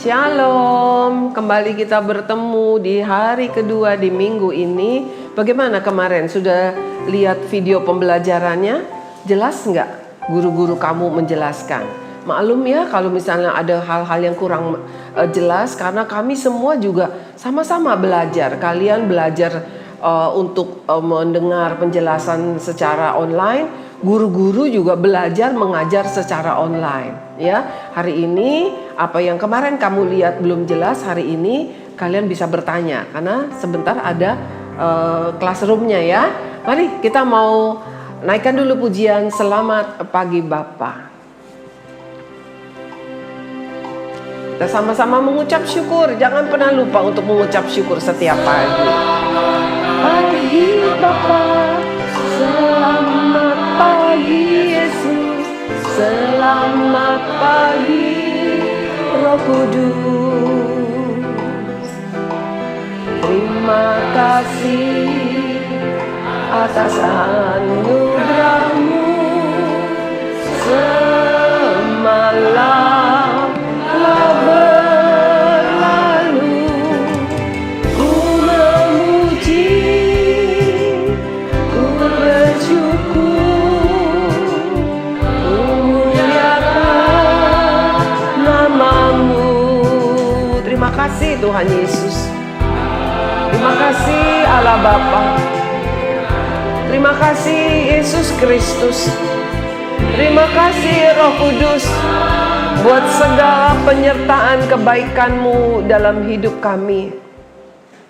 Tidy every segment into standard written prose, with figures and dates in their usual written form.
Shalom, kembali kita bertemu di hari kedua di minggu ini. Bagaimana kemarin? Sudah lihat video pembelajarannya? Jelas nggak guru-guru kamu menjelaskan? Maklum ya kalau misalnya ada hal-hal yang kurang jelas, karena kami semua juga sama-sama belajar. Kalian belajar untuk mendengar penjelasan secara online. Guru-guru juga belajar mengajar secara online ya. Hari ini apa yang kemarin kamu lihat belum jelas, hari ini kalian bisa bertanya karena sebentar ada classroomnya ya. Mari kita mau naikkan dulu pujian Selamat Pagi Bapa. Kita sama-sama mengucap syukur. Jangan pernah lupa untuk mengucap syukur setiap pagi. Pagi Bapa, selamat pagi Yesus, selamat pagi Roh Kudus. Terima kasih atas anugerah-Mu semalam telah berlalu. Ku memuji, ku bersyukur, ku muliakan nama-Mu. Terima kasih Tuhan Yesus. Terima kasih Allah Bapa. Terima kasih Yesus Kristus. Terima kasih Roh Kudus buat segala penyertaan kebaikan-Mu dalam hidup kami.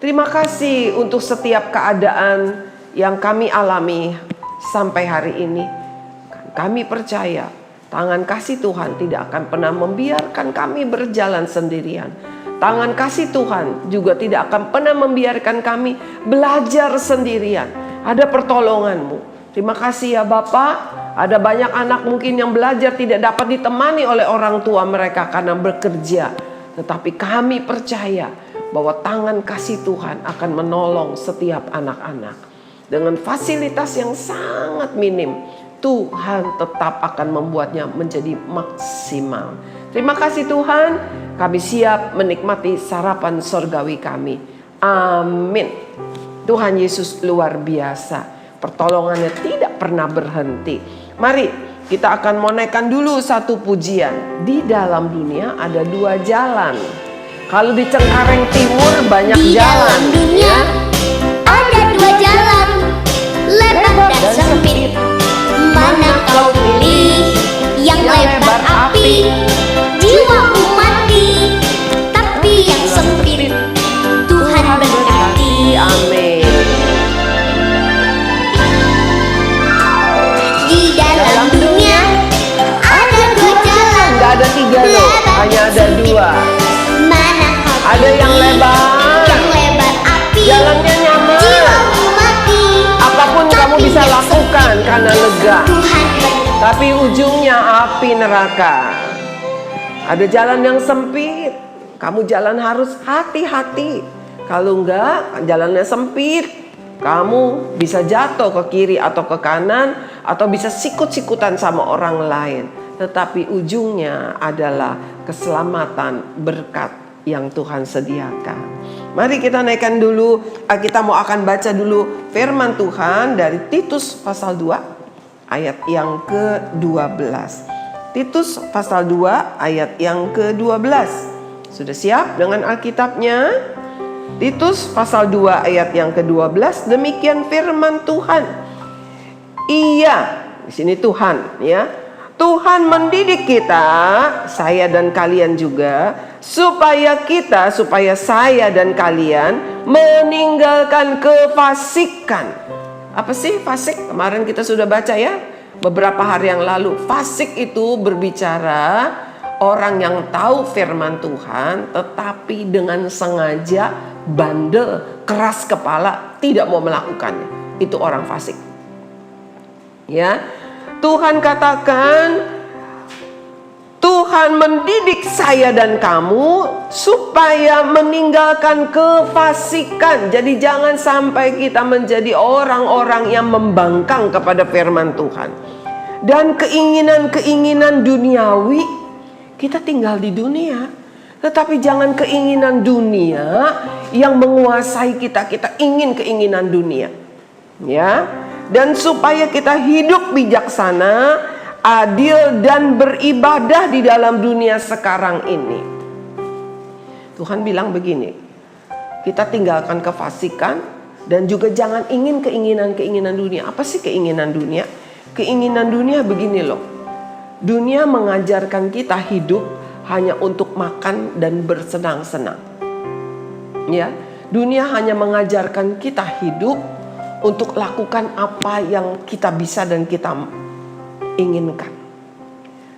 Terima kasih untuk setiap keadaan yang kami alami sampai hari ini. Kami percaya tangan kasih Tuhan tidak akan pernah membiarkan kami berjalan sendirian. Tangan kasih Tuhan juga tidak akan pernah membiarkan kami belajar sendirian. Ada pertolongan-Mu. Terima kasih ya Bapak. Ada banyak anak mungkin yang belajar tidak dapat ditemani oleh orang tua mereka karena bekerja. Tetapi kami percaya bahwa tangan kasih Tuhan akan menolong setiap anak-anak. Dengan fasilitas yang sangat minim, Tuhan tetap akan membuatnya menjadi maksimal. Terima kasih Tuhan, kami siap menikmati sarapan sorgawi kami. Amin. Tuhan Yesus luar biasa. Pertolongannya tidak pernah berhenti. Mari kita akan menaikkan dulu satu pujian. Di dalam dunia ada dua jalan. Kalau di Cengkareng Timur banyak di jalan. Di dalam dunia ada dua jalan, lebar dan sempit. Mana kau pilih? Yang lebar api, jiwamu mati. Tapi yang sempit Tuhan berkati. Amin. Di dalam dunia ada dua jalan, Gak ada tiga loh, hanya ada dua. Mana kau Ada pilih? yang lebar, Yang lebar api, jalannya nyaman. jiwamu mati. Apapun kamu Tapi bisa yang lakukan karena lega. Tuhan berkati. Tapi ujungnya api neraka. Ada jalan yang sempit. Kamu jalan harus hati-hati. Kalau enggak, jalannya sempit. Kamu bisa jatuh ke kiri atau ke kanan, atau bisa sikut-sikutan sama orang lain. Tetapi ujungnya adalah keselamatan, berkat yang Tuhan sediakan. Mari kita naikkan dulu, kita akan baca dulu firman Tuhan dari Titus pasal 2 ayat yang ke-12. Titus pasal 2 ayat yang ke-12. Sudah siap dengan Alkitabnya? Titus pasal 2 ayat yang ke-12, demikian firman Tuhan. Iya, di sini Tuhan ya. Tuhan mendidik kita, saya dan kalian juga, supaya saya dan kalian meninggalkan kefasikan. Apa sih fasik? Kemarin kita sudah baca ya, beberapa hari yang lalu. Fasik itu berbicara orang yang tahu firman Tuhan, tetapi dengan sengaja bandel, keras kepala, tidak mau melakukannya. Itu orang fasik. Ya, Tuhan katakan, Tuhan mendidik saya dan kamu supaya meninggalkan kefasikan. Jadi jangan sampai kita menjadi orang-orang yang membangkang kepada firman Tuhan. Dan keinginan-keinginan duniawi, kita tinggal di dunia. Tetapi jangan keinginan dunia yang menguasai kita. Kita ingin keinginan dunia, ya. Dan supaya kita hidup bijaksana, adil dan beribadah di dalam dunia sekarang ini. Tuhan bilang begini, kita tinggalkan kefasikan dan juga jangan ingin keinginan-keinginan dunia. Apa sih keinginan dunia? Keinginan dunia begini loh. Dunia mengajarkan kita hidup hanya untuk makan dan bersenang-senang. Ya, dunia hanya mengajarkan kita hidup untuk lakukan apa yang kita bisa dan kita inginkan.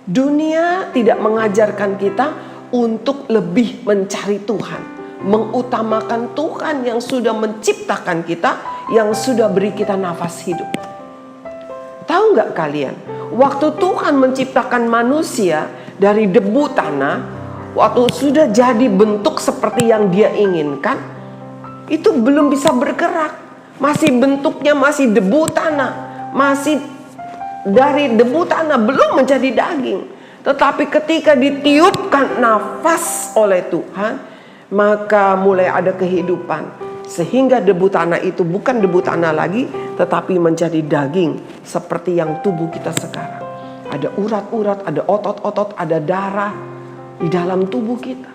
Dunia tidak mengajarkan kita untuk lebih mencari Tuhan, mengutamakan Tuhan yang sudah menciptakan kita, yang sudah beri kita nafas hidup. Tahu nggak kalian, waktu Tuhan menciptakan manusia dari debu tanah, waktu sudah jadi bentuk seperti yang Dia inginkan, itu belum bisa bergerak, masih bentuknya masih debu tanah, masih dari debu tanah, belum menjadi daging. Tetapi ketika ditiupkan nafas oleh Tuhan, maka mulai ada kehidupan. Sehingga debu tanah itu bukan debu tanah lagi, tetapi menjadi daging seperti yang tubuh kita sekarang. Ada urat-urat, ada otot-otot, ada darah di dalam tubuh kita.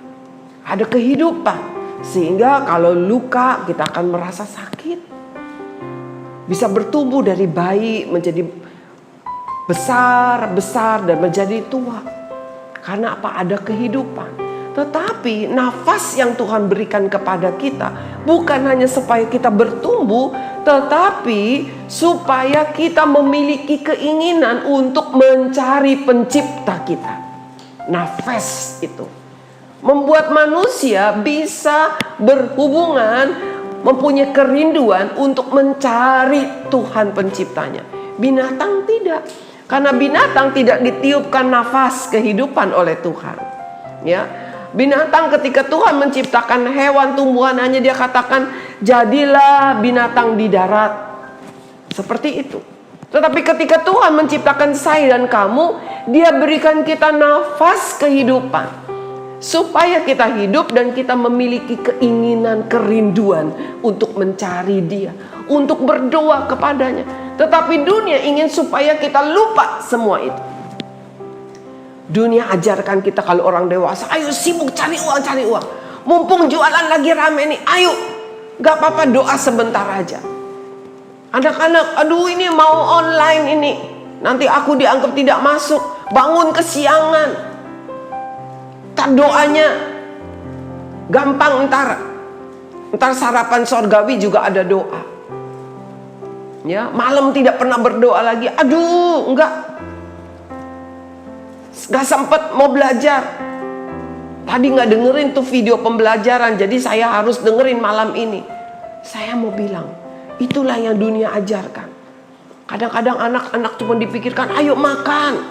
Ada kehidupan. Sehingga kalau luka kita akan merasa sakit. Bisa bertumbuh dari bayi menjadi besar dan menjadi tua. Karena apa? Ada kehidupan. Tetapi nafas yang Tuhan berikan kepada kita bukan hanya supaya kita bertumbuh, tetapi supaya kita memiliki keinginan untuk mencari pencipta kita. Nafas itu membuat manusia bisa berhubungan, mempunyai kerinduan untuk mencari Tuhan penciptanya. Binatang tidak, karena binatang tidak ditiupkan nafas kehidupan oleh Tuhan. Ya, binatang ketika Tuhan menciptakan hewan tumbuhan, hanya Dia katakan jadilah binatang di darat, seperti itu. Tetapi ketika Tuhan menciptakan saya dan kamu, Dia berikan kita nafas kehidupan supaya kita hidup dan kita memiliki keinginan, kerinduan untuk mencari Dia, untuk berdoa kepadanya. Tetapi dunia ingin supaya kita lupa semua itu. Dunia ajarkan kita kalau orang dewasa, ayo sibuk cari uang. Mumpung jualan lagi rame nih, ayo. Gak apa-apa, doa sebentar aja. Anak-anak, aduh ini mau online ini, nanti aku dianggap tidak masuk. Bangun kesiangan. Tak doanya gampang, ntar sarapan sorgawi juga ada doa. Ya, malam tidak pernah berdoa lagi. Aduh, enggak. Gak sempet mau belajar. Tadi gak dengerin tuh video pembelajaran, jadi saya harus dengerin malam ini. Saya mau bilang, itulah yang dunia ajarkan. Kadang-kadang anak-anak cuma dipikirkan, ayo makan,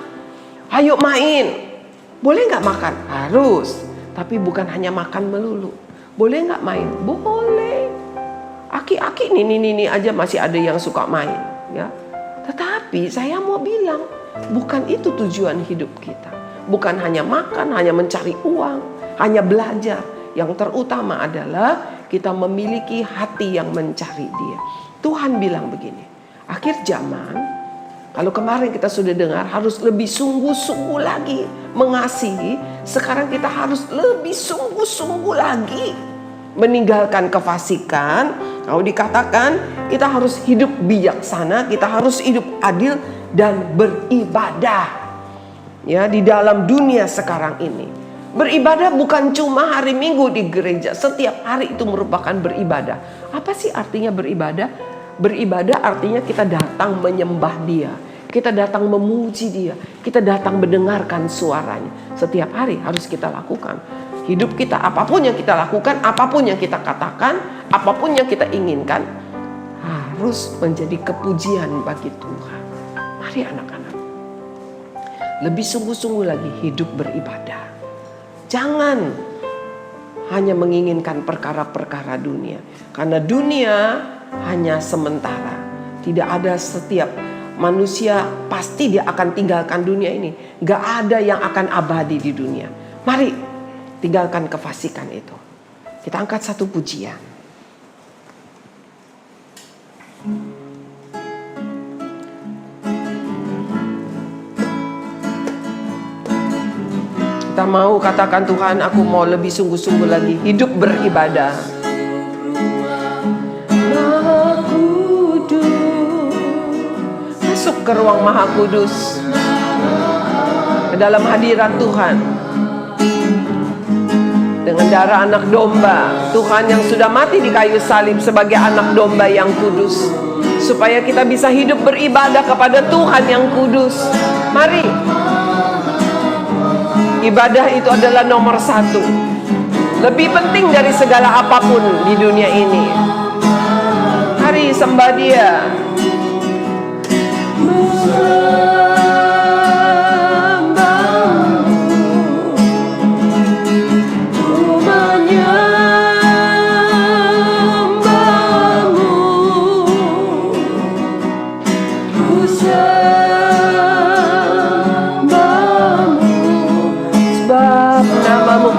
ayo main. Boleh gak makan? Harus. Tapi bukan hanya makan melulu. Boleh gak main? Boleh. Aki-aki ini aja masih ada yang suka main, ya. Tetapi saya mau bilang, bukan itu tujuan hidup kita. Bukan hanya makan, hanya mencari uang, hanya belajar. Yang terutama adalah kita memiliki hati yang mencari Dia. Tuhan bilang begini, akhir zaman, kalau kemarin kita sudah dengar harus lebih sungguh-sungguh lagi mengasihi, sekarang kita harus lebih sungguh-sungguh lagi meninggalkan kefasikan. Kalau dikatakan kita harus hidup bijaksana, kita harus hidup adil dan beribadah. Ya, di dalam dunia sekarang ini, beribadah bukan cuma hari Minggu di gereja. Setiap hari itu merupakan beribadah. Apa sih artinya beribadah? Beribadah artinya kita datang menyembah Dia, kita datang memuji Dia, kita datang mendengarkan suaranya. Setiap hari harus kita lakukan. Hidup kita, apapun yang kita lakukan, apapun yang kita katakan, apapun yang kita inginkan, harus menjadi kepujian bagi Tuhan. Mari anak-anak, lebih sungguh-sungguh lagi hidup beribadah. Jangan hanya menginginkan perkara-perkara dunia. Karena dunia hanya sementara. Tidak ada, setiap manusia pasti dia akan tinggalkan dunia ini. Gak ada yang akan abadi di dunia. Mari Tinggalkan kefasikan itu. Kita angkat satu pujian. Kita mau katakan, Tuhan, aku mau lebih sungguh-sungguh lagi hidup beribadah. Maha Kudus, masuk ke ruang Maha Kudus, ke dalam hadirat Tuhan. Dengan darah anak domba, Tuhan yang sudah mati di kayu salib sebagai anak domba yang kudus, supaya kita bisa hidup beribadah kepada Tuhan yang kudus. Mari. Ibadah itu adalah nomor satu. Lebih penting dari segala apapun di dunia ini. Mari sembah Dia.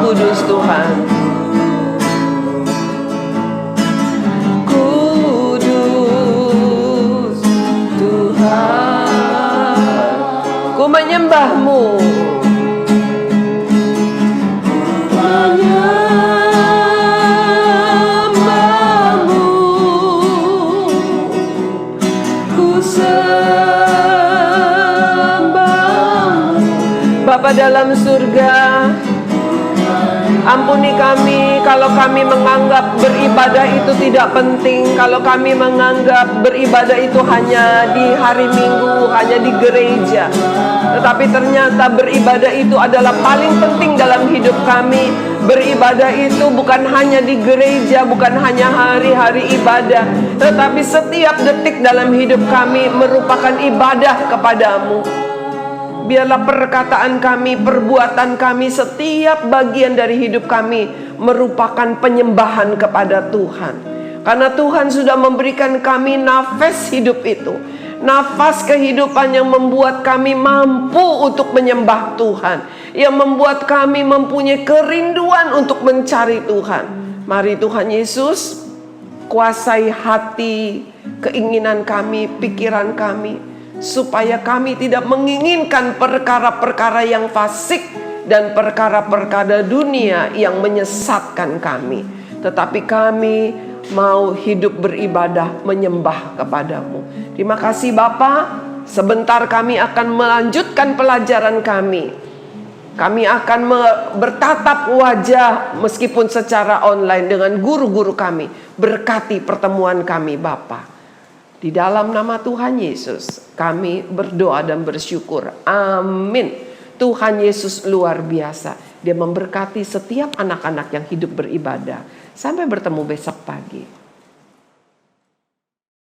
Kudus Tuhan, kudus Tuhan, ku menyembah-Mu, menyembah-Mu, ku sembah-Mu. Bapa dalam surga, ampuni kami kalau kami menganggap beribadah itu tidak penting, kalau kami menganggap beribadah itu hanya di hari Minggu, hanya di gereja. Tetapi ternyata beribadah itu adalah paling penting dalam hidup kami. Beribadah itu bukan hanya di gereja, bukan hanya hari-hari ibadah, tetapi setiap detik dalam hidup kami merupakan ibadah kepadamu. Biarlah perkataan kami, perbuatan kami, setiap bagian dari hidup kami merupakan penyembahan kepada Tuhan. Karena Tuhan sudah memberikan kami nafas hidup itu, nafas kehidupan yang membuat kami mampu untuk menyembah Tuhan, yang membuat kami mempunyai kerinduan untuk mencari Tuhan. Mari Tuhan Yesus, kuasai hati, keinginan kami, pikiran kami, supaya kami tidak menginginkan perkara-perkara yang fasik dan perkara-perkara dunia yang menyesatkan kami. Tetapi kami mau hidup beribadah, menyembah kepadamu. Terima kasih Bapa. Sebentar kami akan melanjutkan pelajaran kami. Kami akan bertatap wajah meskipun secara online dengan guru-guru kami. Berkati pertemuan kami Bapa. Di dalam nama Tuhan Yesus kami berdoa dan bersyukur. Amin. Tuhan Yesus luar biasa. Dia memberkati setiap anak-anak yang hidup beribadah. Sampai bertemu besok pagi.